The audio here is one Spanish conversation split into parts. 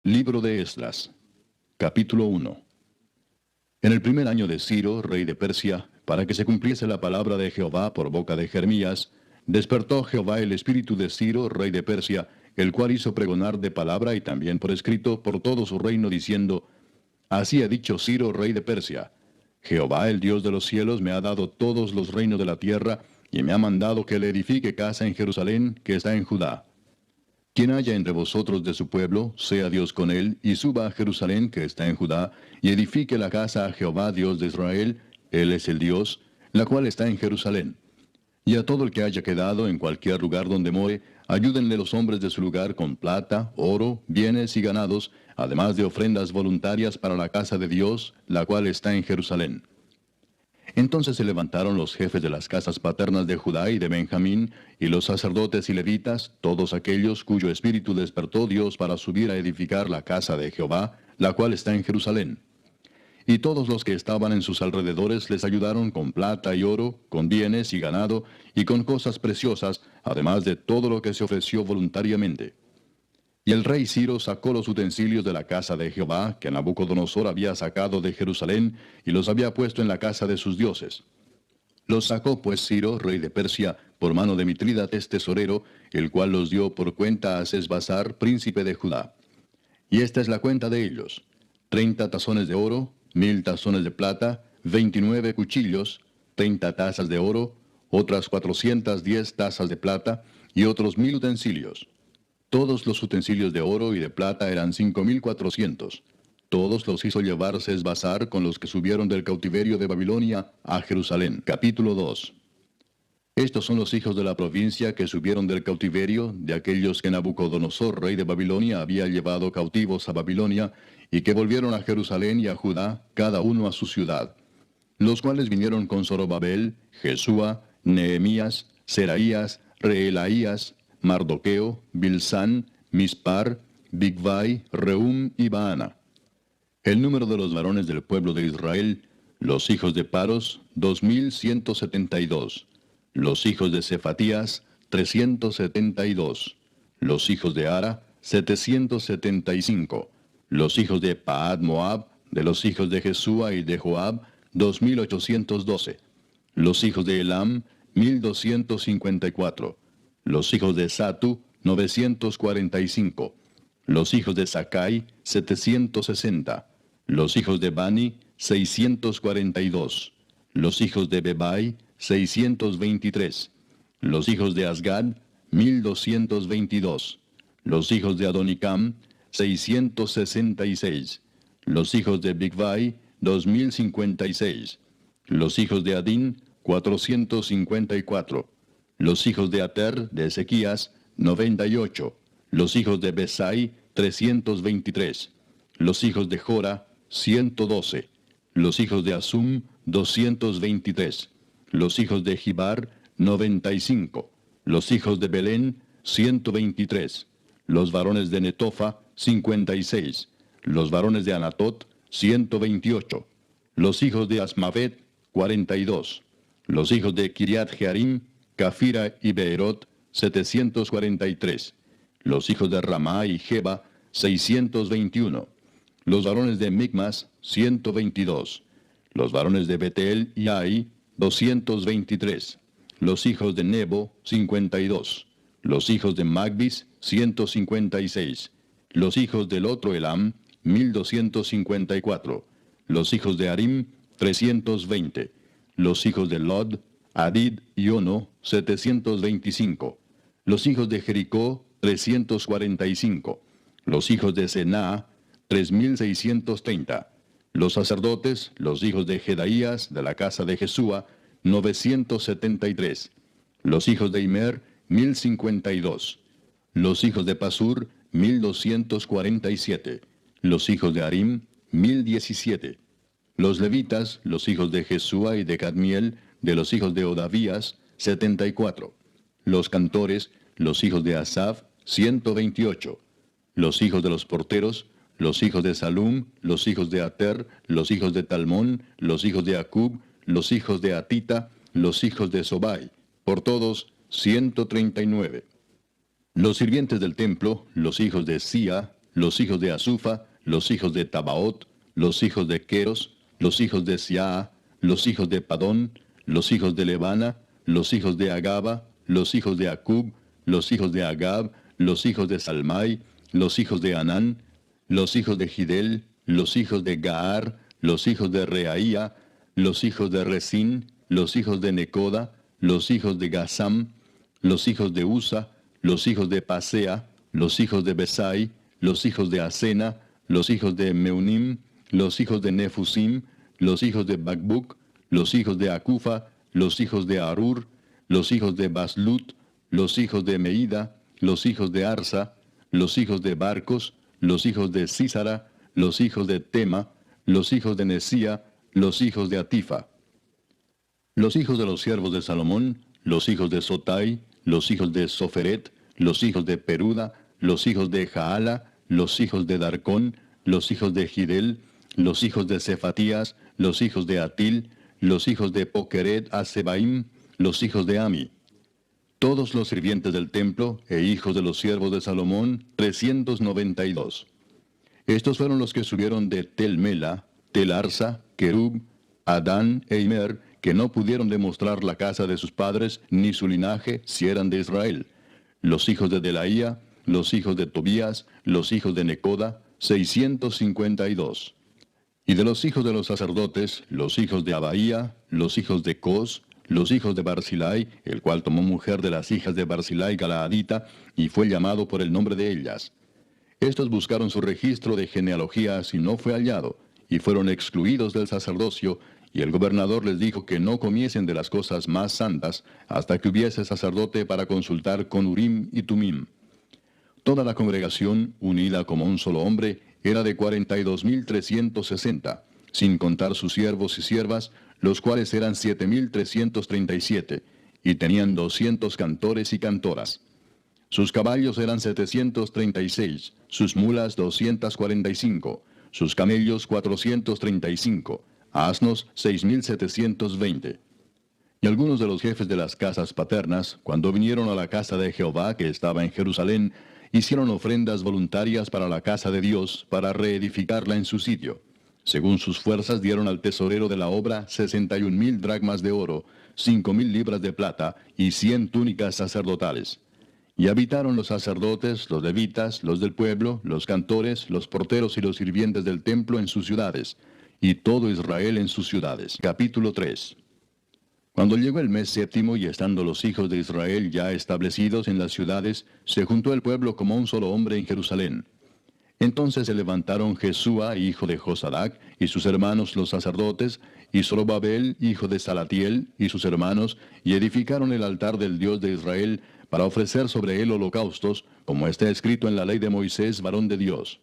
Libro de Esdras, capítulo 1. En el primer año de Ciro, rey de Persia, para que se cumpliese la palabra de Jehová por boca de Jeremías, despertó Jehová el espíritu de Ciro, rey de Persia, el cual hizo pregonar de palabra y también por escrito por todo su reino, diciendo: Así ha dicho Ciro, rey de Persia: Jehová, el Dios de los cielos, me ha dado todos los reinos de la tierra, y me ha mandado que le edifique casa en Jerusalén, que está en Judá. Quien haya entre vosotros de su pueblo, sea Dios con él, y suba a Jerusalén, que está en Judá, y edifique la casa a Jehová, Dios de Israel, él es el Dios, la cual está en Jerusalén. Y a todo el que haya quedado en cualquier lugar donde more, ayúdenle los hombres de su lugar con plata, oro, bienes y ganados, además de ofrendas voluntarias para la casa de Dios, la cual está en Jerusalén. Entonces se levantaron los jefes de las casas paternas de Judá y de Benjamín, y los sacerdotes y levitas, todos aquellos cuyo espíritu despertó Dios para subir a edificar la casa de Jehová, la cual está en Jerusalén. Y todos los que estaban en sus alrededores les ayudaron con plata y oro, con bienes y ganado, y con cosas preciosas, además de todo lo que se ofreció voluntariamente. Y el rey Ciro sacó los utensilios de la casa de Jehová, que Nabucodonosor había sacado de Jerusalén, y los había puesto en la casa de sus dioses. Los sacó pues Ciro, rey de Persia, por mano de Mitrídates tesorero, el cual los dio por cuenta a Sesbazar, príncipe de Judá. Y esta es la cuenta de ellos: 30 tazones de oro, 1000 tazones de plata, 29 cuchillos, 30 tazas de oro, otras 410 tazas de plata, y otros 1000 utensilios. Todos los utensilios de oro y de plata eran 5400. Todos los hizo llevar Sesbazar con los que subieron del cautiverio de Babilonia a Jerusalén. Capítulo 2. Estos son los hijos de la provincia que subieron del cautiverio, de aquellos que Nabucodonosor, rey de Babilonia, había llevado cautivos a Babilonia, y que volvieron a Jerusalén y a Judá, cada uno a su ciudad. Los cuales vinieron con Zorobabel, Jesúa, Nehemías, Seraías, Reelaías, Mardoqueo, Bilsán, Mispar, Bigvai, Rehum y Baana. El número de los varones del pueblo de Israel, los hijos de Paros, 2172. Los hijos de Cefatías, 372. Los hijos de Ara, 775. Los hijos de Paad Moab, de los hijos de Jesúa y de Joab, 2812. Los hijos de Elam, 1254. Los hijos de Satu, 945. Los hijos de Sakai, 760. Los hijos de Bani, 642. Los hijos de Bebai, 623. Los hijos de Asgad, 1222. Los hijos de Adonicam, 666. Los hijos de Bigvai, 2056. Los hijos de Adín, 454. Los hijos de Ater, de Ezequías, 98. Los hijos de Besai, 323. Los hijos de Jora, 112. Los hijos de Asum, 223. Los hijos de Gibar, 95. Los hijos de Belén, 123. Los varones de Netofa, 56. Los varones de Anatot, 128. Los hijos de Asmavet, 42. Los hijos de Kiriat Jearim, Cafira y Beerot, 743. Los hijos de Ramá y Jeba, 621. Los varones de Micmas, 122. Los varones de Betel y Ai, 223. Los hijos de Nebo, 52. Los hijos de Magbis, 156. Los hijos del otro Elam, 1254. Los hijos de Arim, 320. Los hijos de Lod, Adid y Ono, 725. Los hijos de Jericó, 345. Los hijos de Sená, 3630. Los sacerdotes, los hijos de Jedaías, de la casa de Jesúa, 973. Los hijos de Imer, 1052. Los hijos de Pasur, 1247. Los hijos de Arim, 1017. Los levitas, los hijos de Jesúa y de Cadmiel, de los hijos de Odavías, 74. Los cantores, los hijos de Asaf, 128. Los hijos de los porteros, los hijos de Salum, los hijos de Ater, los hijos de Talmón, los hijos de Acub, los hijos de Atita, los hijos de Sobai, por todos 139. Los sirvientes del templo, los hijos de Sia, los hijos de Asufa, los hijos de Tabaot, los hijos de Queros, los hijos de Siaa, los hijos de Padón, los hijos de Lebana, los hijos de Agaba, los hijos de Acub, los hijos de Agab, los hijos de Salmai, los hijos de Anán, los hijos de Gidel, los hijos de Gaar, los hijos de Reaía, los hijos de Resín, los hijos de Necoda, los hijos de Gazam, los hijos de Usa, los hijos de Pasea, los hijos de Besai, los hijos de Asena, los hijos de Meunim, los hijos de Nefusim, los hijos de Bakbuk, los hijos de Acufa, los hijos de Arur, los hijos de Baslut, los hijos de Meida, los hijos de Arsa, los hijos de Barcos, los hijos de Sísara, los hijos de Tema, los hijos de Nesía, los hijos de Atifa. Los hijos de los siervos de Salomón, los hijos de Sotai, los hijos de Soferet, los hijos de Peruda, los hijos de Jaala, los hijos de Darcón, los hijos de Gidel, los hijos de Cefatías, los hijos de Atil, los hijos de Pokeret Asebaim, los hijos de Ami. Todos los sirvientes del templo e hijos de los siervos de Salomón, 392. Estos fueron los que subieron de Tel Mela, Tel Arsa, Kerub, Adán e Imer, que no pudieron demostrar la casa de sus padres ni su linaje si eran de Israel. Los hijos de Delaía, los hijos de Tobías, los hijos de Necoda, 652. Y de los hijos de los sacerdotes, los hijos de Abaía, los hijos de Cos, los hijos de Barzilai, el cual tomó mujer de las hijas de Barzilai Galaadita, y fue llamado por el nombre de ellas. Estos buscaron su registro de genealogías y no fue hallado, y fueron excluidos del sacerdocio, y el gobernador les dijo que no comiesen de las cosas más santas, hasta que hubiese sacerdote para consultar con Urim y Tumim. Toda la congregación, unida como un solo hombre, era de 42.360, sin contar sus siervos y siervas, los cuales eran 7.337, y tenían 200 cantores y cantoras. Sus caballos eran 736, sus mulas 245, sus camellos 435, asnos 6.720. Y algunos de los jefes de las casas paternas, cuando vinieron a la casa de Jehová que estaba en Jerusalén, hicieron ofrendas voluntarias para la casa de Dios, para reedificarla en su sitio. Según sus fuerzas dieron al tesorero de la obra 61.000 dracmas de oro, 5.000 libras de plata y 100 túnicas sacerdotales. Y habitaron los sacerdotes, los levitas, los del pueblo, los cantores, los porteros y los sirvientes del templo en sus ciudades, y todo Israel en sus ciudades. Capítulo 3. Cuando llegó el mes séptimo y estando los hijos de Israel ya establecidos en las ciudades, se juntó el pueblo como un solo hombre en Jerusalén. Entonces se levantaron Jesúa, hijo de Josadac, y sus hermanos los sacerdotes, y Zorobabel, hijo de Salatiel, y sus hermanos, y edificaron el altar del Dios de Israel, para ofrecer sobre él holocaustos, como está escrito en la ley de Moisés, varón de Dios.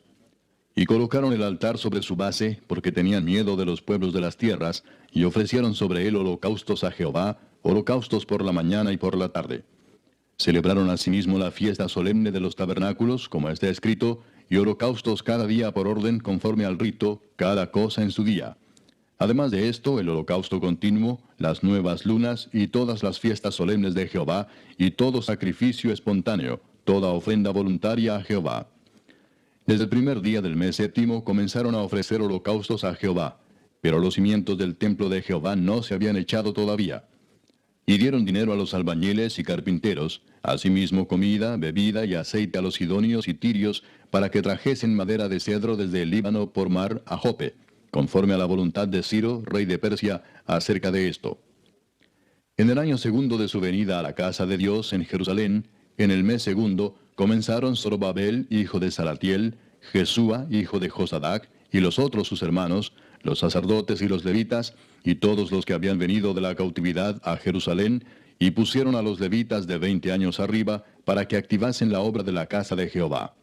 Y colocaron el altar sobre su base, porque tenían miedo de los pueblos de las tierras, y ofrecieron sobre él holocaustos a Jehová, holocaustos por la mañana y por la tarde. Celebraron asimismo la fiesta solemne de los tabernáculos, como está escrito, y holocaustos cada día por orden conforme al rito, cada cosa en su día. Además de esto, el holocausto continuo, las nuevas lunas y todas las fiestas solemnes de Jehová, y todo sacrificio espontáneo, toda ofrenda voluntaria a Jehová. Desde el primer día del mes séptimo comenzaron a ofrecer holocaustos a Jehová, pero los cimientos del templo de Jehová no se habían echado todavía. Y dieron dinero a los albañiles y carpinteros, asimismo comida, bebida y aceite a los sidonios y tirios, para que trajesen madera de cedro desde el Líbano por mar a Jope, conforme a la voluntad de Ciro, rey de Persia, acerca de esto. En el año segundo de su venida a la casa de Dios en Jerusalén, en el mes segundo, comenzaron Zorobabel, hijo de Salatiel, Jesúa, hijo de Josadac, y los otros sus hermanos, los sacerdotes y los levitas, y todos los que habían venido de la cautividad a Jerusalén, y pusieron a los levitas de 20 años arriba, para que activasen la obra de la casa de Jehová.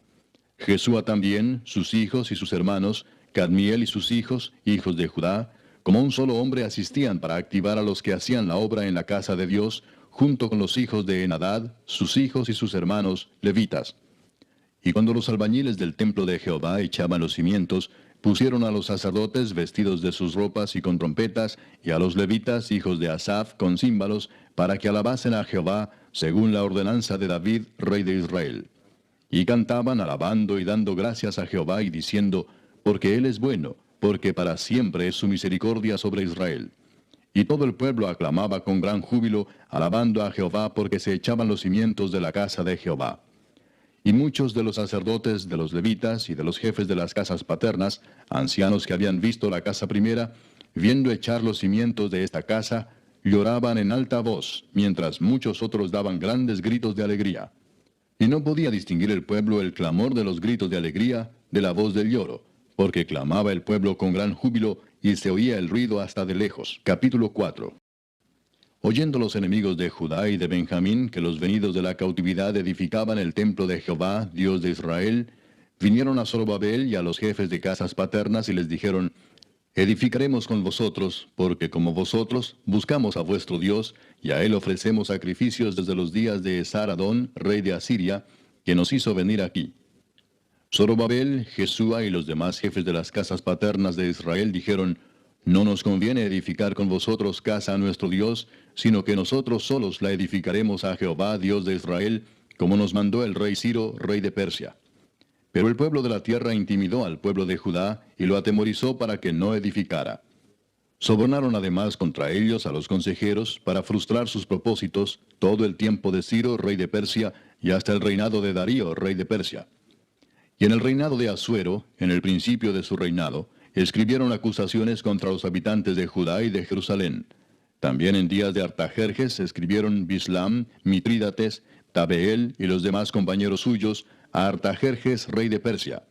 Jesúa también, sus hijos y sus hermanos, Cadmiel y sus hijos, hijos de Judá, como un solo hombre asistían para activar a los que hacían la obra en la casa de Dios, junto con los hijos de Enadad, sus hijos y sus hermanos, levitas. Y cuando los albañiles del templo de Jehová echaban los cimientos, pusieron a los sacerdotes vestidos de sus ropas y con trompetas, y a los levitas, hijos de Asaf, con címbalos, para que alabasen a Jehová, según la ordenanza de David, rey de Israel. Y cantaban alabando y dando gracias a Jehová y diciendo, porque Él es bueno, porque para siempre es su misericordia sobre Israel. Y todo el pueblo aclamaba con gran júbilo, alabando a Jehová porque se echaban los cimientos de la casa de Jehová. Y muchos de los sacerdotes, de los levitas y de los jefes de las casas paternas, ancianos que habían visto la casa primera, viendo echar los cimientos de esta casa, lloraban en alta voz, mientras muchos otros daban grandes gritos de alegría. Y no podía distinguir el pueblo el clamor de los gritos de alegría de la voz del lloro, porque clamaba el pueblo con gran júbilo y se oía el ruido hasta de lejos. Capítulo 4. Oyendo los enemigos de Judá y de Benjamín que los venidos de la cautividad edificaban el templo de Jehová, Dios de Israel, vinieron a Zorobabel y a los jefes de casas paternas y les dijeron, edificaremos con vosotros, porque como vosotros buscamos a vuestro Dios, y a él ofrecemos sacrificios desde los días de Esar-Adón, rey de Asiria, que nos hizo venir aquí. Zorobabel, Jesúa y los demás jefes de las casas paternas de Israel dijeron, no nos conviene edificar con vosotros casa a nuestro Dios, sino que nosotros solos la edificaremos a Jehová, Dios de Israel, como nos mandó el rey Ciro, rey de Persia. Pero el pueblo de la tierra intimidó al pueblo de Judá y lo atemorizó para que no edificara. Sobornaron además contra ellos a los consejeros para frustrar sus propósitos todo el tiempo de Ciro, rey de Persia, y hasta el reinado de Darío, rey de Persia. Y en el reinado de Asuero, en el principio de su reinado, escribieron acusaciones contra los habitantes de Judá y de Jerusalén. También en días de Artajerjes escribieron Bislam, Mitrídates, Tabeel y los demás compañeros suyos a Artajerjes, rey de Persia.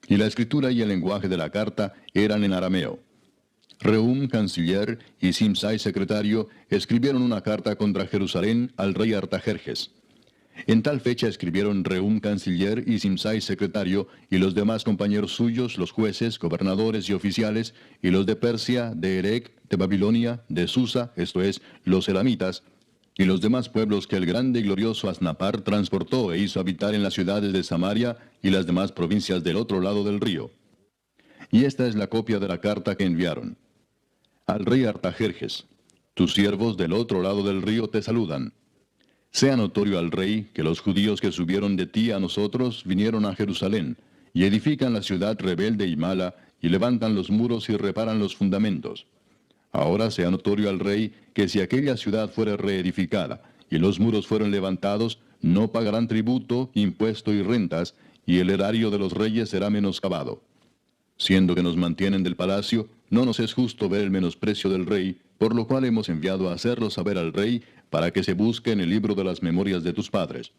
Y la escritura y el lenguaje de la carta eran en arameo. Rehum, canciller, y Simsai, secretario, escribieron una carta contra Jerusalén al rey Artajerjes. En tal fecha escribieron Rehum, canciller, y Simsai, secretario, y los demás compañeros suyos, los jueces, gobernadores y oficiales, y los de Persia, de Erec, de Babilonia, de Susa, esto es, los elamitas, y los demás pueblos que el grande y glorioso Asnapar transportó e hizo habitar en las ciudades de Samaria y las demás provincias del otro lado del río. Y esta es la copia de la carta que enviaron. Al rey Artajerjes, tus siervos del otro lado del río te saludan. Sea notorio al rey que los judíos que subieron de ti a nosotros vinieron a Jerusalén, y edifican la ciudad rebelde y mala, y levantan los muros y reparan los fundamentos. Ahora sea notorio al rey que si aquella ciudad fuera reedificada, y los muros fueron levantados, no pagarán tributo, impuesto y rentas, y el erario de los reyes será menoscabado. Siendo que nos mantienen del palacio, no nos es justo ver el menosprecio del rey, por lo cual hemos enviado a hacerlo saber al rey, para que se busque en el libro de las memorias de tus padres.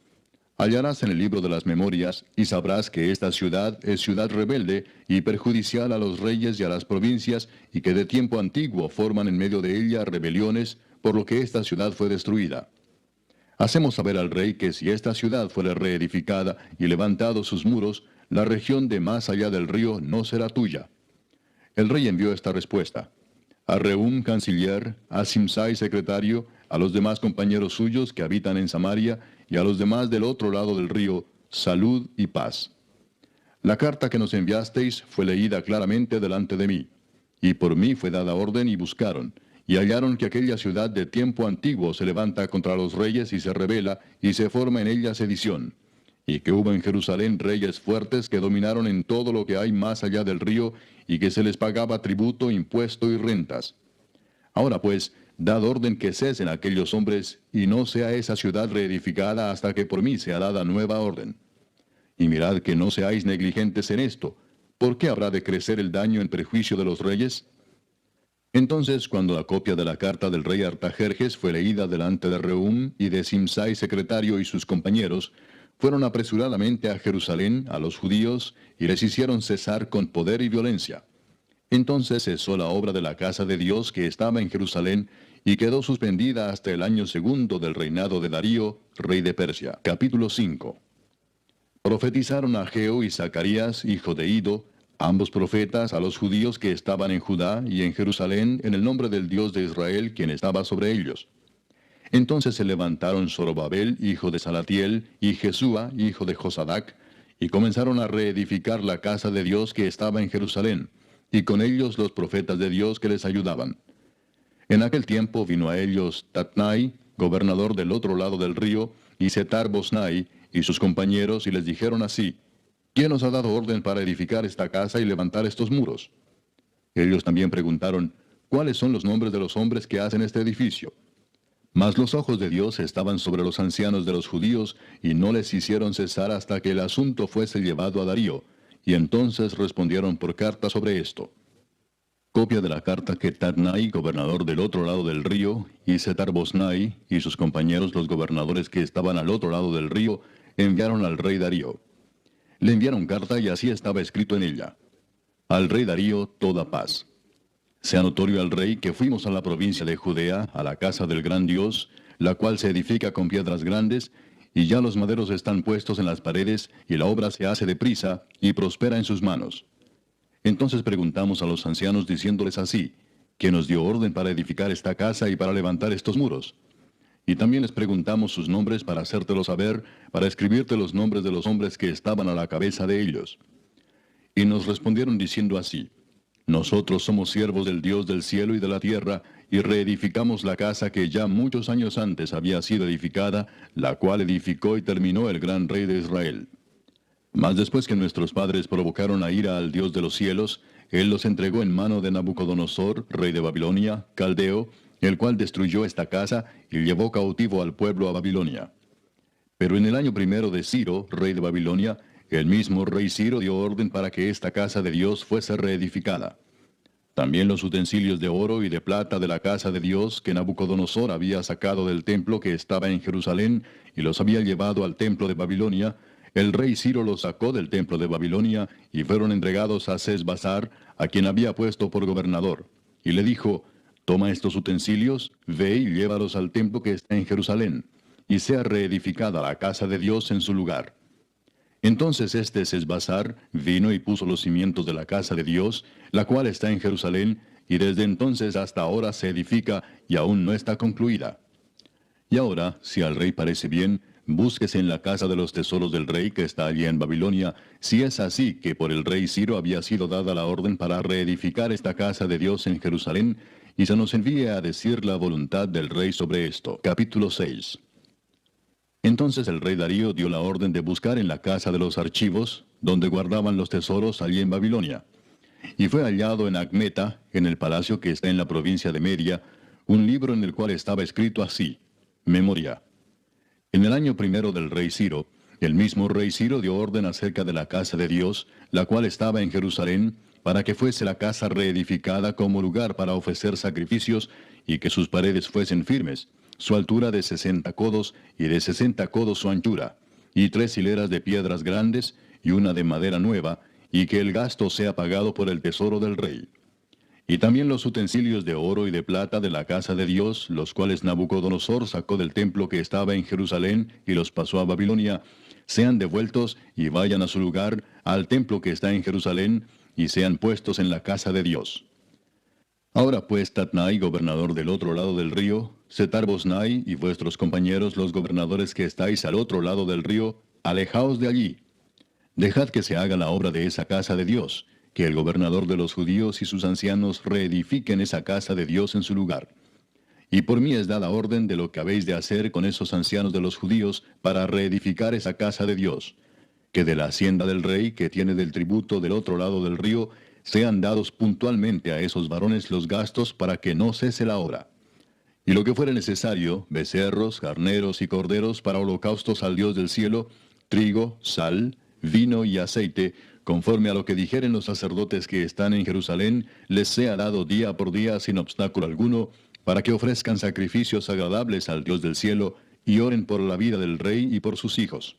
Hallarás en el libro de las memorias, y sabrás que esta ciudad es ciudad rebelde y perjudicial a los reyes y a las provincias, y que de tiempo antiguo forman en medio de ella rebeliones, por lo que esta ciudad fue destruida. Hacemos saber al rey que si esta ciudad fuera reedificada y levantados sus muros, la región de más allá del río no será tuya. El rey envió esta respuesta. A Rehum, canciller, a Simsai, secretario, a los demás compañeros suyos que habitan en Samaria, y a los demás del otro lado del río, salud y paz. La carta que nos enviasteis fue leída claramente delante de mí, y por mí fue dada orden y buscaron, y hallaron que aquella ciudad de tiempo antiguo se levanta contra los reyes y se rebela, y se forma en ella sedición, y que hubo en Jerusalén reyes fuertes que dominaron en todo lo que hay más allá del río, y que se les pagaba tributo, impuesto y rentas. Ahora pues, dad orden que cesen aquellos hombres, y no sea esa ciudad reedificada hasta que por mí sea dada nueva orden. Y mirad que no seáis negligentes en esto. ¿Por qué habrá de crecer el daño en perjuicio de los reyes? Entonces, cuando la copia de la carta del rey Artajerjes fue leída delante de Rehum y de Simsai, secretario, y sus compañeros, fueron apresuradamente a Jerusalén, a los judíos, y les hicieron cesar con poder y violencia. Entonces cesó la obra de la casa de Dios que estaba en Jerusalén, y quedó suspendida hasta el año segundo del reinado de Darío, rey de Persia. Capítulo 5. Profetizaron Ageo y Zacarías, hijo de Ido, ambos profetas, a los judíos que estaban en Judá y en Jerusalén, en el nombre del Dios de Israel, quien estaba sobre ellos. Entonces se levantaron Zorobabel, hijo de Salatiel, y Jesúa, hijo de Josadac, y comenzaron a reedificar la casa de Dios que estaba en Jerusalén, y con ellos los profetas de Dios que les ayudaban. En aquel tiempo vino a ellos Tatnai, gobernador del otro lado del río, y Setar-Bosnai, y sus compañeros y les dijeron así: ¿Quién os ha dado orden para edificar esta casa y levantar estos muros? Ellos también preguntaron: ¿Cuáles son los nombres de los hombres que hacen este edificio? Mas los ojos de Dios estaban sobre los ancianos de los judíos, y no les hicieron cesar hasta que el asunto fuese llevado a Darío, y entonces respondieron por carta sobre esto. Copia de la carta que Tatnai, gobernador del otro lado del río, y Setar-Bosnai, y sus compañeros los gobernadores que estaban al otro lado del río, enviaron al rey Darío. Le enviaron carta y así estaba escrito en ella: Al rey Darío toda paz. Sea notorio al rey que fuimos a la provincia de Judea, a la casa del gran Dios, la cual se edifica con piedras grandes, y ya los maderos están puestos en las paredes, y la obra se hace deprisa, y prospera en sus manos. Entonces preguntamos a los ancianos diciéndoles así: ¿Quién nos dio orden para edificar esta casa y para levantar estos muros? Y también les preguntamos sus nombres para hacértelo saber, para escribirte los nombres de los hombres que estaban a la cabeza de ellos. Y nos respondieron diciendo así: Nosotros somos siervos del Dios del cielo y de la tierra, y reedificamos la casa que ya muchos años antes había sido edificada, la cual edificó y terminó el gran rey de Israel. Mas después que nuestros padres provocaron a ira al Dios de los cielos, Él los entregó en mano de Nabucodonosor, rey de Babilonia, caldeo, el cual destruyó esta casa y llevó cautivo al pueblo a Babilonia. Pero en el año primero de Ciro, rey de Babilonia, el mismo rey Ciro dio orden para que esta casa de Dios fuese reedificada. También los utensilios de oro y de plata de la casa de Dios que Nabucodonosor había sacado del templo que estaba en Jerusalén y los había llevado al templo de Babilonia, el rey Ciro los sacó del templo de Babilonia y fueron entregados a Sesbazar, a quien había puesto por gobernador. Y le dijo: Toma estos utensilios, ve y llévalos al templo que está en Jerusalén, y sea reedificada la casa de Dios en su lugar. Entonces este Sesbazar vino y puso los cimientos de la casa de Dios, la cual está en Jerusalén, y desde entonces hasta ahora se edifica y aún no está concluida. Y ahora, si al rey parece bien, búsquese en la casa de los tesoros del rey que está allí en Babilonia, si es así que por el rey Ciro había sido dada la orden para reedificar esta casa de Dios en Jerusalén, y se nos envíe a decir la voluntad del rey sobre esto. Capítulo 6. Entonces el rey Darío dio la orden de buscar en la casa de los archivos, donde guardaban los tesoros allí en Babilonia. Y fue hallado en Acmeta, en el palacio que está en la provincia de Media, un libro en el cual estaba escrito así: Memoria. En el año primero del rey Ciro, el mismo rey Ciro dio orden acerca de la casa de Dios, la cual estaba en Jerusalén, para que fuese la casa reedificada como lugar para ofrecer sacrificios, y que sus paredes fuesen firmes, su altura de 60 codos, y de 60 codos su anchura, y 3 hileras de piedras grandes, y una de madera nueva, y que el gasto sea pagado por el tesoro del rey. Y también los utensilios de oro y de plata de la casa de Dios, los cuales Nabucodonosor sacó del templo que estaba en Jerusalén y los pasó a Babilonia, sean devueltos y vayan a su lugar, al templo que está en Jerusalén, y sean puestos en la casa de Dios. Ahora pues, Tatnai, gobernador del otro lado del río, Setar-Bosnai y vuestros compañeros los gobernadores que estáis al otro lado del río, alejaos de allí. Dejad que se haga la obra de esa casa de Dios, que el gobernador de los judíos y sus ancianos reedifiquen esa casa de Dios en su lugar. Y por mí es dada orden de lo que habéis de hacer con esos ancianos de los judíos para reedificar esa casa de Dios, que de la hacienda del rey que tiene del tributo del otro lado del río, sean dados puntualmente a esos varones los gastos para que no cese la obra. Y lo que fuere necesario, becerros, carneros y corderos para holocaustos al Dios del cielo, trigo, sal, vino y aceite, conforme a lo que dijeren los sacerdotes que están en Jerusalén, les sea dado día por día sin obstáculo alguno, para que ofrezcan sacrificios agradables al Dios del cielo, y oren por la vida del rey y por sus hijos.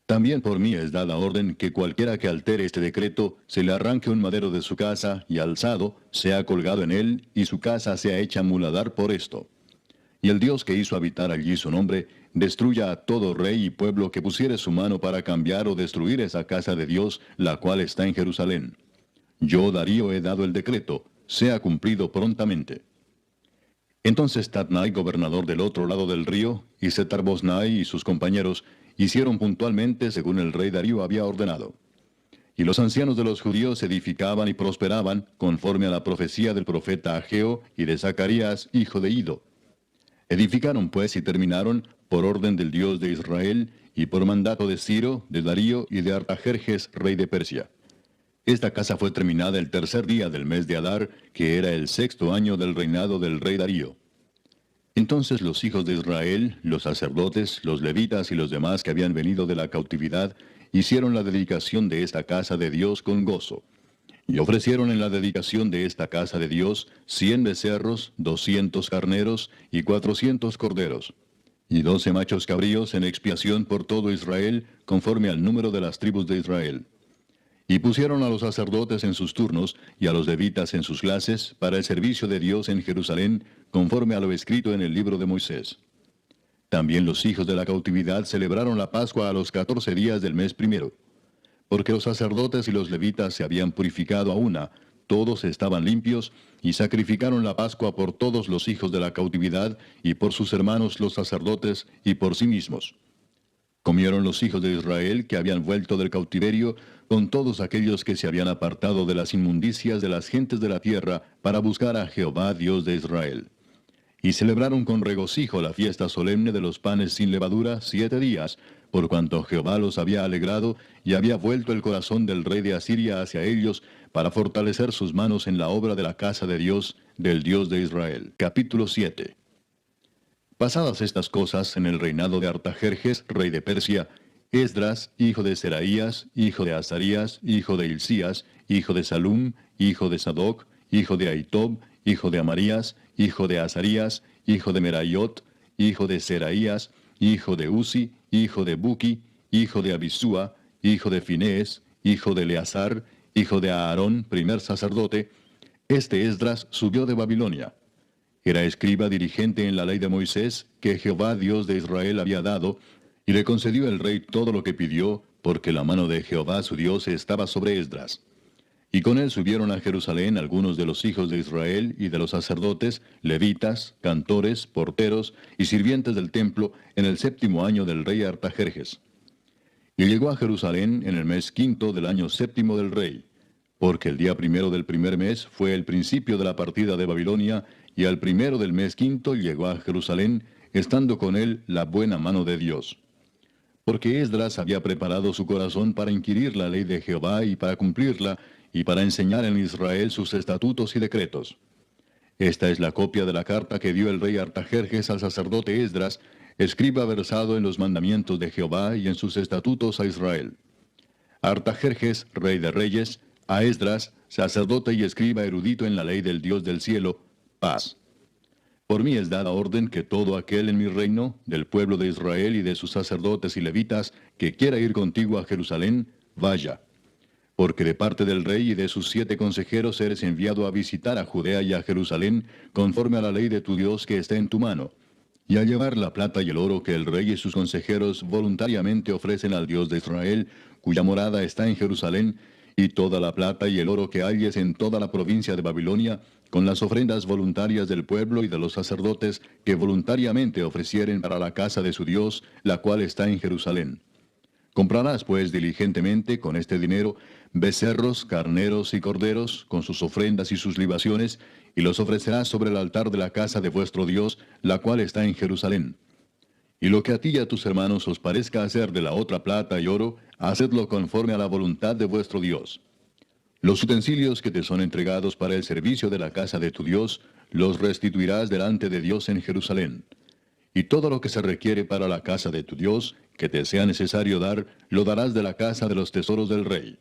También por mí es dada orden que cualquiera que altere este decreto, se le arranque un madero de su casa, y alzado, sea colgado en él, y su casa sea hecha muladar por esto. Y el Dios que hizo habitar allí su nombre, destruya a todo rey y pueblo que pusiere su mano para cambiar o destruir esa casa de Dios, la cual está en Jerusalén. Yo, Darío, he dado el decreto, sea cumplido prontamente. Entonces Tatnai, gobernador del otro lado del río, y Setar-Bosnai y sus compañeros, hicieron puntualmente según el rey Darío había ordenado. Y los ancianos de los judíos edificaban y prosperaban, conforme a la profecía del profeta Ageo y de Zacarías, hijo de Ido. Edificaron pues y terminaron, por orden del Dios de Israel, y por mandato de Ciro, de Darío y de Artajerjes, rey de Persia. Esta casa fue terminada el tercer día del mes de Adar, que era el sexto año del reinado del rey Darío. Entonces los hijos de Israel, los sacerdotes, los levitas y los demás que habían venido de la cautividad, hicieron la dedicación de esta casa de Dios con gozo. Y ofrecieron en la dedicación de esta casa de Dios 100 becerros, 200 carneros y 400 corderos, y 12 machos cabríos en expiación por todo Israel, conforme al número de las tribus de Israel. Y pusieron a los sacerdotes en sus turnos, y a los levitas en sus clases, para el servicio de Dios en Jerusalén, conforme a lo escrito en el libro de Moisés. También los hijos de la cautividad celebraron la Pascua a los 14 días del mes primero. Porque los sacerdotes y los levitas se habían purificado a una, todos estaban limpios, y sacrificaron la Pascua por todos los hijos de la cautividad, y por sus hermanos los sacerdotes, y por sí mismos. Comieron los hijos de Israel que habían vuelto del cautiverio, con todos aquellos que se habían apartado de las inmundicias de las gentes de la tierra, para buscar a Jehová Dios de Israel. Y celebraron con regocijo la fiesta solemne de los panes sin levadura 7 días, por cuanto Jehová los había alegrado, y había vuelto el corazón del rey de Asiria hacia ellos, para fortalecer sus manos en la obra de la casa de Dios, del Dios de Israel. Capítulo 7. Pasadas estas cosas en el reinado de Artajerjes, rey de Persia, Esdras, hijo de Seraías, hijo de Azarías, hijo de Hilcías, hijo de Salum, hijo de Sadoc, hijo de Ahitob, hijo de Amarías, hijo de Azarías, hijo de Merayot, hijo de Seraías, hijo de Uzi, hijo de Buki, hijo de Abisúa, hijo de Finés, hijo de Eleazar, hijo de Aarón, primer sacerdote, este Esdras subió de Babilonia. Era escriba dirigente en la ley de Moisés, que Jehová Dios de Israel había dado, y le concedió el rey todo lo que pidió, porque la mano de Jehová su Dios estaba sobre Esdras. Y con él subieron a Jerusalén algunos de los hijos de Israel y de los sacerdotes, levitas, cantores, porteros y sirvientes del templo, en el 7º año del rey Artajerjes. Y llegó a Jerusalén en el mes 5 del año 7 del rey, porque el día 1 del primer mes fue el principio de la partida de Babilonia, y al 1 del mes 5 llegó a Jerusalén, estando con él la buena mano de Dios. Porque Esdras había preparado su corazón para inquirir la ley de Jehová y para cumplirla, y para enseñar en Israel sus estatutos y decretos. Esta es la copia de la carta que dio el rey Artajerjes al sacerdote Esdras, escriba versado en los mandamientos de Jehová y en sus estatutos a Israel. Artajerjes, rey de reyes, a Esdras, sacerdote y escriba erudito en la ley del Dios del cielo, paz. Por mí es dada orden que todo aquel en mi reino, del pueblo de Israel y de sus sacerdotes y levitas, que quiera ir contigo a Jerusalén, vaya. Porque de parte del rey y de sus 7 consejeros eres enviado a visitar a Judea y a Jerusalén, conforme a la ley de tu Dios que está en tu mano, y a llevar la plata y el oro que el rey y sus consejeros voluntariamente ofrecen al Dios de Israel, cuya morada está en Jerusalén, y toda la plata y el oro que halles en toda la provincia de Babilonia, con las ofrendas voluntarias del pueblo y de los sacerdotes que voluntariamente ofrecieren para la casa de su Dios, la cual está en Jerusalén. Comprarás pues diligentemente con este dinero becerros, carneros y corderos, con sus ofrendas y sus libaciones, y los ofrecerás sobre el altar de la casa de vuestro Dios, la cual está en Jerusalén. Y lo que a ti y a tus hermanos os parezca hacer de la otra plata y oro, hacedlo conforme a la voluntad de vuestro Dios. Los utensilios que te son entregados para el servicio de la casa de tu Dios, los restituirás delante de Dios en Jerusalén. Y todo lo que se requiere para la casa de tu Dios, que te sea necesario dar, lo darás de la casa de los tesoros del rey.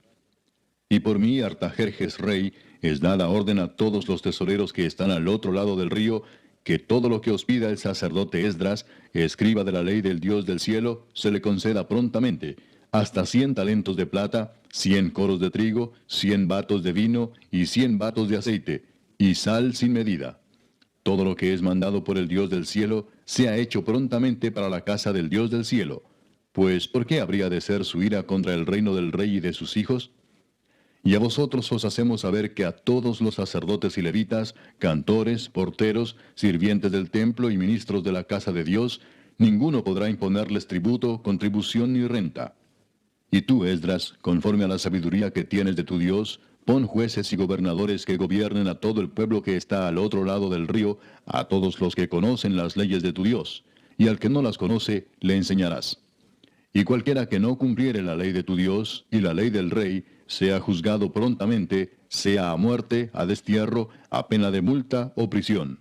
Y por mí, Artajerjes rey, es dada orden a todos los tesoreros que están al otro lado del río, que todo lo que os pida el sacerdote Esdras, escriba de la ley del Dios del cielo, se le conceda prontamente, hasta 100 talentos de plata, 100 coros de trigo, 100 batos de vino y 100 batos de aceite, y sal sin medida. Todo lo que es mandado por el Dios del cielo, sea hecho prontamente para la casa del Dios del cielo. Pues, ¿por qué habría de ser su ira contra el reino del rey y de sus hijos? Y a vosotros os hacemos saber que a todos los sacerdotes y levitas, cantores, porteros, sirvientes del templo y ministros de la casa de Dios, ninguno podrá imponerles tributo, contribución ni renta. Y tú, Esdras, conforme a la sabiduría que tienes de tu Dios, pon jueces y gobernadores que gobiernen a todo el pueblo que está al otro lado del río, a todos los que conocen las leyes de tu Dios, y al que no las conoce, le enseñarás. Y cualquiera que no cumpliere la ley de tu Dios y la ley del rey, sea juzgado prontamente, sea a muerte, a destierro, a pena de multa o prisión.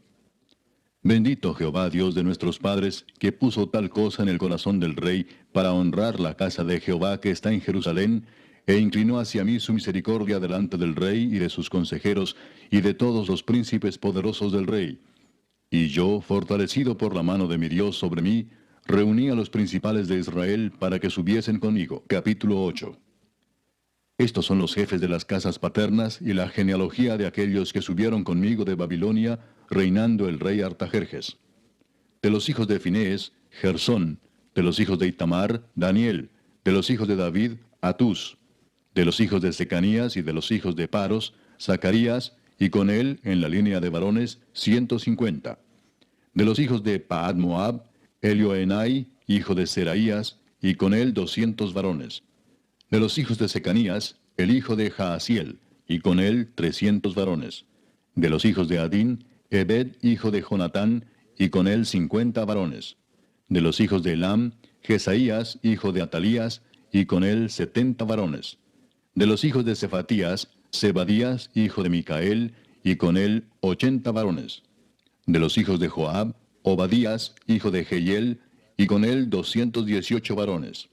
Bendito Jehová Dios de nuestros padres, que puso tal cosa en el corazón del rey para honrar la casa de Jehová que está en Jerusalén, e inclinó hacia mí su misericordia delante del rey y de sus consejeros y de todos los príncipes poderosos del rey. Y yo, fortalecido por la mano de mi Dios sobre mí, reuní a los principales de Israel para que subiesen conmigo. Capítulo 8. Estos son los jefes de las casas paternas y la genealogía de aquellos que subieron conmigo de Babilonia, reinando el rey Artajerjes. De los hijos de Finés, Gersón; de los hijos de Itamar, Daniel; de los hijos de David, Atús; de los hijos de Secanías y de los hijos de Paros, Zacarías, y con él, en la línea de varones, 150. De los hijos de Paad Moab, Elioenai, hijo de Seraías, y con él 200 varones. De los hijos de Secanías, el hijo de Jaasiel, y con él 300 varones. De los hijos de Adín, Ebed, hijo de Jonatán, y con él 50 varones. De los hijos de Elam, Jesaías, hijo de Atalías, y con él 70 varones. De los hijos de Cefatías, Zebadías, hijo de Micael, y con él 80 varones. De los hijos de Joab, Obadías, hijo de Jehiel, y con él 218 varones.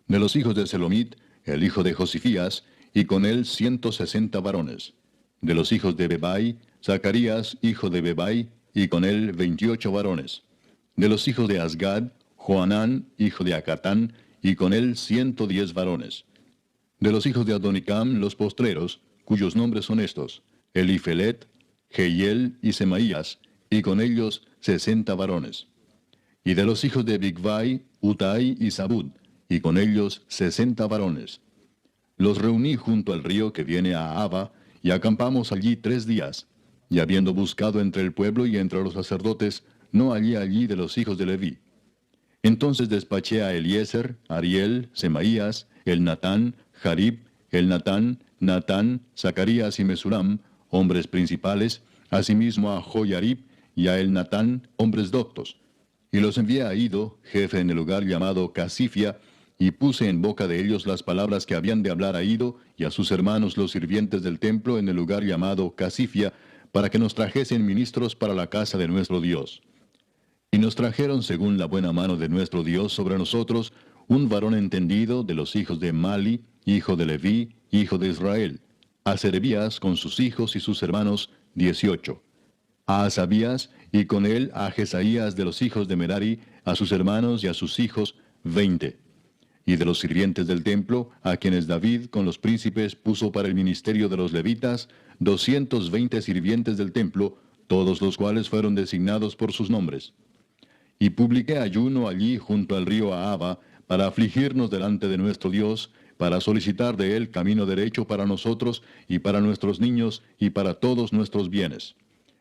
De los hijos de Selomit, el hijo de Josifías, y con él 160 varones. De los hijos de Bebai, Zacarías, hijo de Bebai, y con él 28 varones. De los hijos de Asgad, Joanán, hijo de Acatán, y con él 110 varones. De los hijos de Adonicam, los postreros, cuyos nombres son estos: Elifelet, Jehiel y Semaías, y con ellos 60 varones. Y de los hijos de Bigvai, Utai y Zabud, y con ellos 60 varones. Los reuní junto al río que viene a Aba, y acampamos allí 3 días, y habiendo buscado entre el pueblo y entre los sacerdotes, no hallé allí de los hijos de Leví. Entonces despaché a Eliezer, Ariel, Semaías, Elnatán, Jarib, Elnatán, Natán, Zacarías y Mesulam, hombres principales, asimismo a Joyarib y a Elnatán, hombres doctos. Y los envié a Ido, jefe en el lugar llamado Casifia, y puse en boca de ellos las palabras que habían de hablar a Ido y a sus hermanos los sirvientes del templo en el lugar llamado Casifia, para que nos trajesen ministros para la casa de nuestro Dios. Y nos trajeron según la buena mano de nuestro Dios sobre nosotros, un varón entendido de los hijos de Mali, hijo de Leví, hijo de Israel; a Serebías con sus hijos y sus hermanos, 18; a Asabías, y con él a Jesaías de los hijos de Merari, a sus hermanos y a sus hijos, 20. Y de los sirvientes del templo, a quienes David con los príncipes puso para el ministerio de los levitas, 220 sirvientes del templo, todos los cuales fueron designados por sus nombres. Y publiqué ayuno allí junto al río Ahava, para afligirnos delante de nuestro Dios, para solicitar de él camino derecho para nosotros y para nuestros niños y para todos nuestros bienes.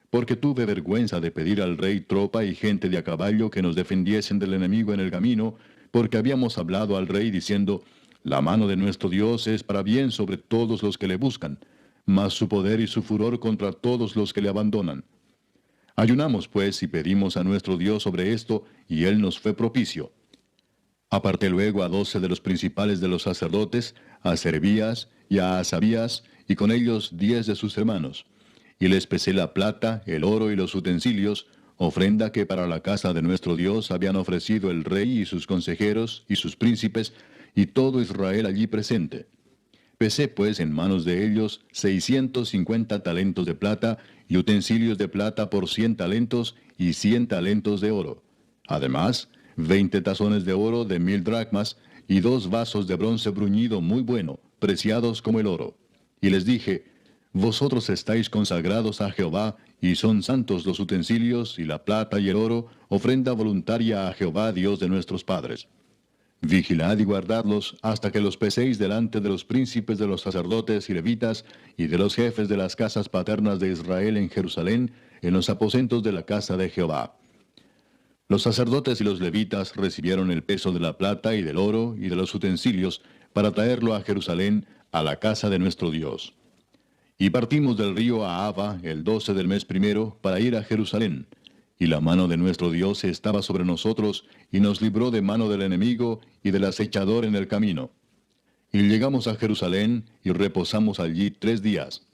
Porque tuve vergüenza de pedir al rey tropa y gente de a caballo que nos defendiesen del enemigo en el camino, porque habíamos hablado al rey diciendo: la mano de nuestro Dios es para bien sobre todos los que le buscan, mas su poder y su furor contra todos los que le abandonan. Ayunamos pues y pedimos a nuestro Dios sobre esto, y él nos fue propicio. Aparté luego a 12 de los principales de los sacerdotes, a Serebías y a Asabías, y con ellos 10 de sus hermanos. Y les pesé la plata, el oro y los utensilios, ofrenda que para la casa de nuestro Dios habían ofrecido el rey y sus consejeros y sus príncipes, y todo Israel allí presente. Pesé pues en manos de ellos 650 talentos de plata, y utensilios de plata por 100 talentos, y 100 talentos de oro. Además, 20 tazones de oro de 1000 dracmas, y 2 vasos de bronce bruñido muy bueno, preciados como el oro. Y les dije: vosotros estáis consagrados a Jehová, y son santos los utensilios, y la plata y el oro, ofrenda voluntaria a Jehová Dios de nuestros padres. Vigilad y guardadlos hasta que los peséis delante de los príncipes de los sacerdotes y levitas, y de los jefes de las casas paternas de Israel en Jerusalén, en los aposentos de la casa de Jehová. Los sacerdotes y los levitas recibieron el peso de la plata y del oro y de los utensilios, para traerlo a Jerusalén, a la casa de nuestro Dios. Y partimos del río Ahava el 12 del mes primero, para ir a Jerusalén. Y la mano de nuestro Dios estaba sobre nosotros, y nos libró de mano del enemigo y del acechador en el camino. Y llegamos a Jerusalén, y reposamos allí 3 días.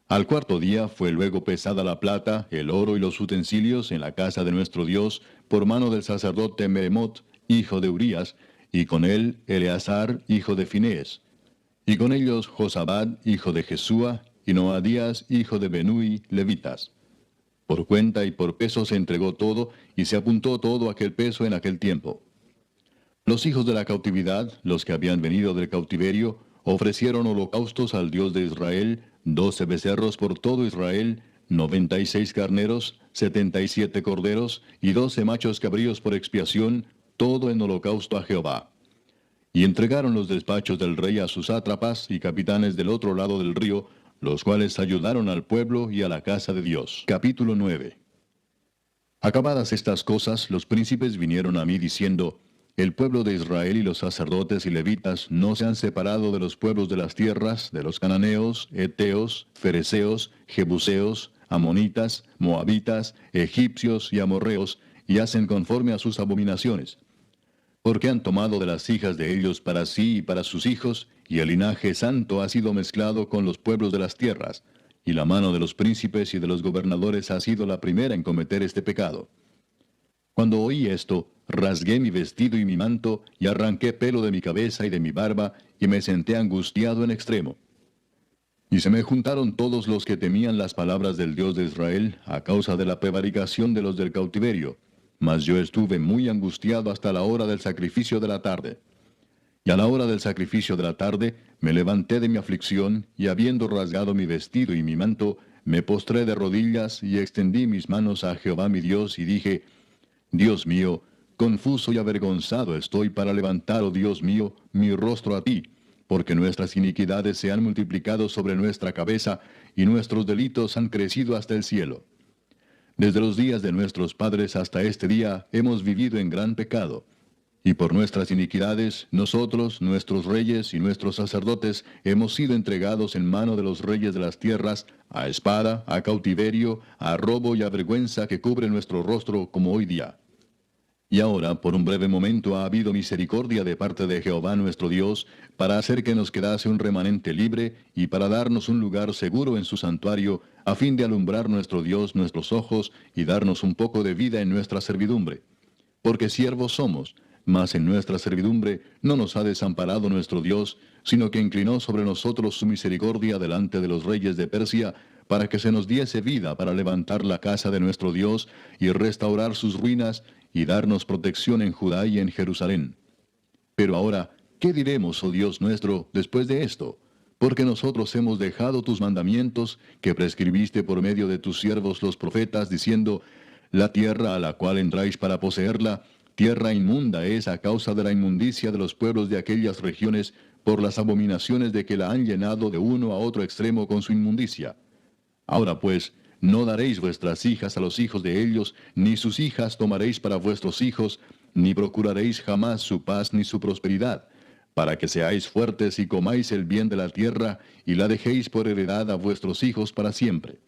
Al cuarto día fue luego pesada la plata, el oro y los utensilios en la casa de nuestro Dios, por mano del sacerdote Meremot, hijo de Urías, y con él Eleazar, hijo de Finés. Y con ellos Josabad, hijo de Jesúa, y Noadías, hijo de Benui, levitas. Por cuenta y por peso se entregó todo, y se apuntó todo aquel peso en aquel tiempo. Los hijos de la cautividad, los que habían venido del cautiverio, ofrecieron holocaustos al Dios de Israel, 12 becerros por todo Israel, 96 carneros, 77 corderos, y 12 machos cabríos por expiación, todo en holocausto a Jehová. Y entregaron los despachos del rey a sus sátrapas y capitanes del otro lado del río, los cuales ayudaron al pueblo y a la casa de Dios. Capítulo 9. Acabadas estas cosas, los príncipes vinieron a mí diciendo, el pueblo de Israel y los sacerdotes y levitas no se han separado de los pueblos de las tierras, de los cananeos, heteos, fereceos, jebuseos, amonitas, moabitas, egipcios y amorreos, y hacen conforme a sus abominaciones. Porque han tomado de las hijas de ellos para sí y para sus hijos, y el linaje santo ha sido mezclado con los pueblos de las tierras, y la mano de los príncipes y de los gobernadores ha sido la primera en cometer este pecado. Cuando oí esto, rasgué mi vestido y mi manto, y arranqué pelo de mi cabeza y de mi barba, y me senté angustiado en extremo. Y se me juntaron todos los que temían las palabras del Dios de Israel, a causa de la prevaricación de los del cautiverio. Mas yo estuve muy angustiado hasta la hora del sacrificio de la tarde. Y a la hora del sacrificio de la tarde, me levanté de mi aflicción, y habiendo rasgado mi vestido y mi manto, me postré de rodillas, y extendí mis manos a Jehová mi Dios, y dije, Dios mío, confuso y avergonzado estoy para levantar, oh Dios mío, mi rostro a ti, porque nuestras iniquidades se han multiplicado sobre nuestra cabeza, y nuestros delitos han crecido hasta el cielo. Desde los días de nuestros padres hasta este día hemos vivido en gran pecado. Y por nuestras iniquidades, nosotros, nuestros reyes y nuestros sacerdotes, hemos sido entregados en mano de los reyes de las tierras, a espada, a cautiverio, a robo y a vergüenza que cubre nuestro rostro como hoy día. Y ahora, por un breve momento, ha habido misericordia de parte de Jehová nuestro Dios, para hacer que nos quedase un remanente libre, y para darnos un lugar seguro en su santuario, a fin de alumbrar nuestro Dios nuestros ojos, y darnos un poco de vida en nuestra servidumbre. Porque siervos somos, mas en nuestra servidumbre no nos ha desamparado nuestro Dios, sino que inclinó sobre nosotros su misericordia delante de los reyes de Persia, para que se nos diese vida para levantar la casa de nuestro Dios, y restaurar sus ruinas, y darnos protección en Judá y en Jerusalén. Pero ahora, ¿qué diremos, oh Dios nuestro, después de esto? Porque nosotros hemos dejado tus mandamientos, que prescribiste por medio de tus siervos los profetas, diciendo, la tierra a la cual entráis para poseerla, tierra inmunda es a causa de la inmundicia de los pueblos de aquellas regiones, por las abominaciones de que la han llenado de uno a otro extremo con su inmundicia. Ahora pues, no daréis vuestras hijas a los hijos de ellos, ni sus hijas tomaréis para vuestros hijos, ni procuraréis jamás su paz ni su prosperidad, para que seáis fuertes y comáis el bien de la tierra, y la dejéis por heredad a vuestros hijos para siempre.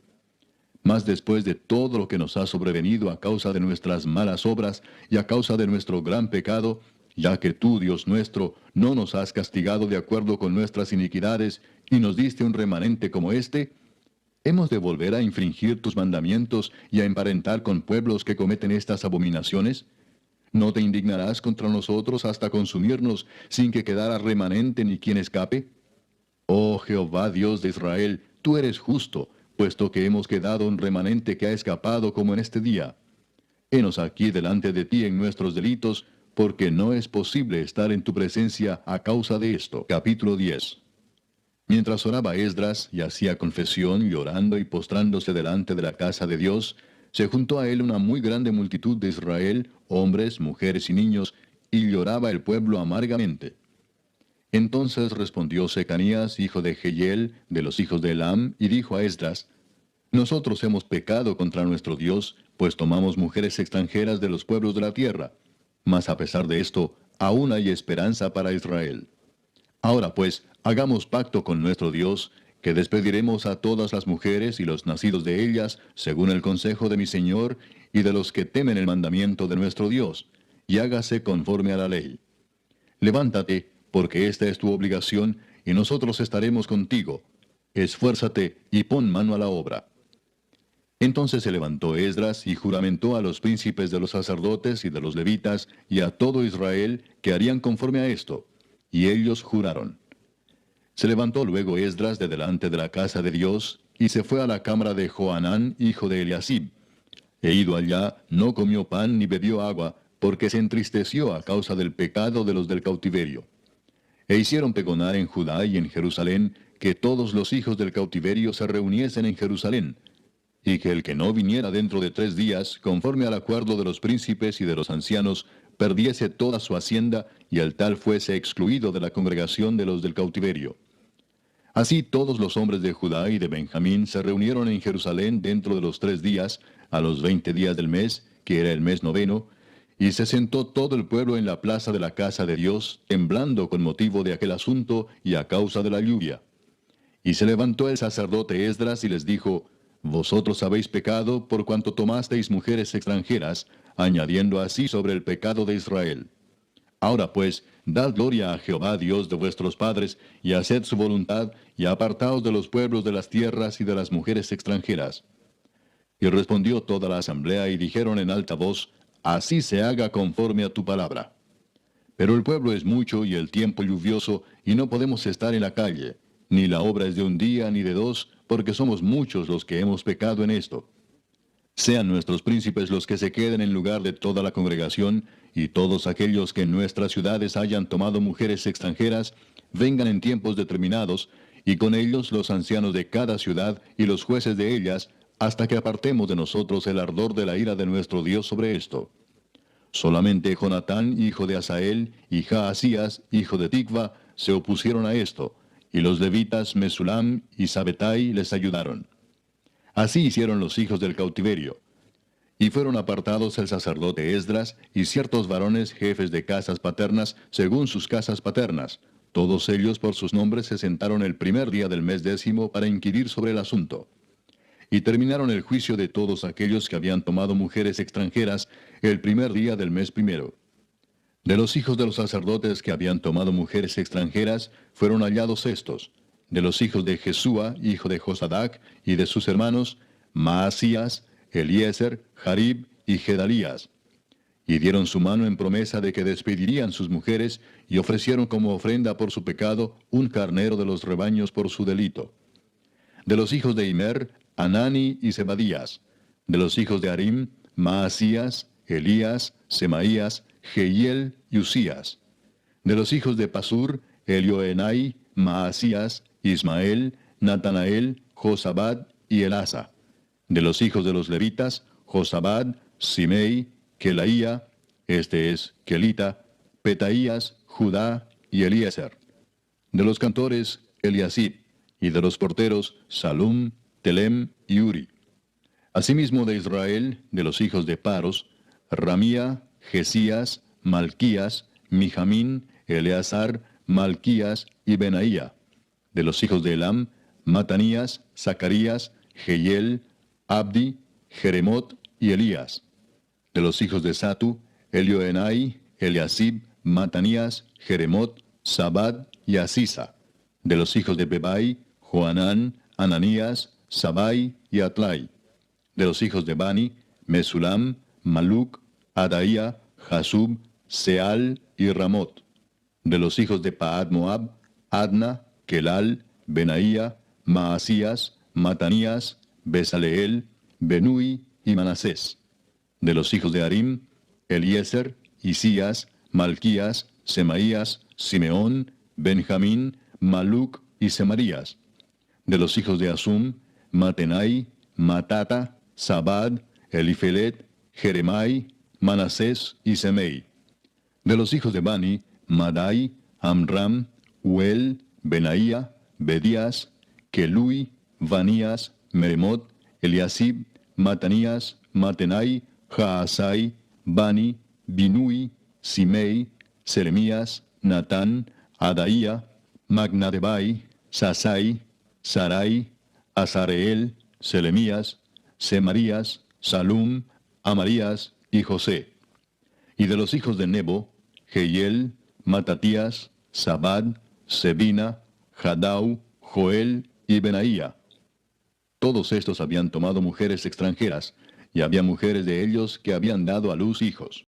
Mas después de todo lo que nos ha sobrevenido a causa de nuestras malas obras y a causa de nuestro gran pecado, ya que tú, Dios nuestro, no nos has castigado de acuerdo con nuestras iniquidades, y nos diste un remanente como este, ¿hemos de volver a infringir tus mandamientos y a emparentar con pueblos que cometen estas abominaciones? ¿No te indignarás contra nosotros hasta consumirnos sin que quedara remanente ni quien escape? Oh Jehová Dios de Israel, tú eres justo, puesto que hemos quedado un remanente que ha escapado como en este día. Henos aquí delante de ti en nuestros delitos, porque no es posible estar en tu presencia a causa de esto. Capítulo 10. Mientras oraba Esdras y hacía confesión, llorando y postrándose delante de la casa de Dios, se juntó a él una muy grande multitud de Israel, hombres, mujeres y niños, y lloraba el pueblo amargamente. Entonces respondió Secanías, hijo de Jehiel, de los hijos de Elam, y dijo a Esdras, nosotros hemos pecado contra nuestro Dios, pues tomamos mujeres extranjeras de los pueblos de la tierra. Mas a pesar de esto, aún hay esperanza para Israel. Ahora pues, hagamos pacto con nuestro Dios, que despediremos a todas las mujeres y los nacidos de ellas, según el consejo de mi Señor, y de los que temen el mandamiento de nuestro Dios, y hágase conforme a la ley. Levántate, porque esta es tu obligación, y nosotros estaremos contigo. Esfuérzate y pon mano a la obra. Entonces se levantó Esdras y juramentó a los príncipes de los sacerdotes y de los levitas y a todo Israel que harían conforme a esto. Y ellos juraron. Se levantó luego Esdras de delante de la casa de Dios, y se fue a la cámara de Johanán, hijo de Eliasib. E ido allá, no comió pan ni bebió agua, porque se entristeció a causa del pecado de los del cautiverio. E hicieron pregonar en Judá y en Jerusalén que todos los hijos del cautiverio se reuniesen en Jerusalén, y que el que no viniera dentro de 3 días, conforme al acuerdo de los príncipes y de los ancianos, perdiese toda su hacienda, y el tal fuese excluido de la congregación de los del cautiverio. Así todos los hombres de Judá y de Benjamín se reunieron en Jerusalén dentro de los 3 días, a los 20 días del mes, que era el mes noveno, y se sentó todo el pueblo en la plaza de la casa de Dios, temblando con motivo de aquel asunto y a causa de la lluvia. Y se levantó el sacerdote Esdras y les dijo, Vosotros habéis pecado por cuanto tomasteis mujeres extranjeras, añadiendo así sobre el pecado de Israel. Ahora pues, dad gloria a Jehová Dios de vuestros padres, y haced su voluntad, y apartaos de los pueblos de las tierras y de las mujeres extranjeras. Y respondió toda la asamblea y dijeron en alta voz, Así se haga conforme a tu palabra. Pero el pueblo es mucho y el tiempo lluvioso, y no podemos estar en la calle, ni la obra es de un día ni de 2, porque somos muchos los que hemos pecado en esto. Sean nuestros príncipes los que se queden en lugar de toda la congregación, y todos aquellos que en nuestras ciudades hayan tomado mujeres extranjeras, vengan en tiempos determinados, y con ellos los ancianos de cada ciudad y los jueces de ellas, hasta que apartemos de nosotros el ardor de la ira de nuestro Dios sobre esto. Solamente Jonatán, hijo de Asael, y Jaasías, hijo de Tikva, se opusieron a esto, y los levitas Mesulam y Sabetai les ayudaron. Así hicieron los hijos del cautiverio. Y fueron apartados el sacerdote Esdras y ciertos varones jefes de casas paternas según sus casas paternas. Todos ellos por sus nombres se sentaron el primer día del mes 10 para inquirir sobre el asunto. Y terminaron el juicio de todos aquellos que habían tomado mujeres extranjeras el primer día del mes 1. De los hijos de los sacerdotes que habían tomado mujeres extranjeras fueron hallados estos: de los hijos de Jesúa, hijo de Josadac, y de sus hermanos, Maasías, Eliezer, Jarib y Gedalías. Y dieron su mano en promesa de que despedirían sus mujeres, y ofrecieron como ofrenda por su pecado un carnero de los rebaños por su delito. De los hijos de Imer, Anani y Zebadías. De los hijos de Harim, Maasías, Elías, Semaías, Jehiel y Usías. De los hijos de Pasur, Elioenai, Maasías, Ismael, Natanael, Josabad y Elasa. De los hijos de los levitas, Josabad, Simei, Kelaía, este es Kelita, Petaías, Judá y Eliezer. De los cantores, Eliasib, y de los porteros, Salum, Telem y Uri. Asimismo de Israel, de los hijos de Paros, Ramía, Jesías, Malquías, Mijamín, Eleazar, Malquías y Benaía. De los hijos de Elam, Matanías, Zacarías, Jehiel, Abdi, Jeremot y Elías. De los hijos de Satu, Elioenai, Eliasib, Matanías, Jeremot, Sabad y Asisa. De los hijos de Bebai, Joanán, Ananías, Sabai y Atlai. De los hijos de Bani, Mesulam, Maluc, Adaía, Jasub, Seal y Ramot. De los hijos de Paad Moab, Adna, Kelal, Benaía, Maasías, Matanías, Besaleel, Benui y Manasés. De los hijos de Harim, Eliezer, Isías, Malquías, Semaías, Simeón, Benjamín, Maluc y Semarías. De los hijos de Asum, Matenai, Matata, Sabad, Elifelet, Jeremai, Manasés y Semei. De los hijos de Bani, Madai, Amram, Uel, Benaía, Bedías, Kelui, Vanías, Meremot, Eliasib, Matanías, Matenai, Jaasai, Bani, Binui, Simei, Seremías, Natán, Adaía, Magnadebai, Sasai, Sarai, Azareel, Selemías, Semarías, Salum, Amarías y José. Y de los hijos de Nebo, Jehiel, Matatías, Zabad, Sebina, Jadau, Joel y Benaía. Todos estos habían tomado mujeres extranjeras, y había mujeres de ellos que habían dado a luz hijos.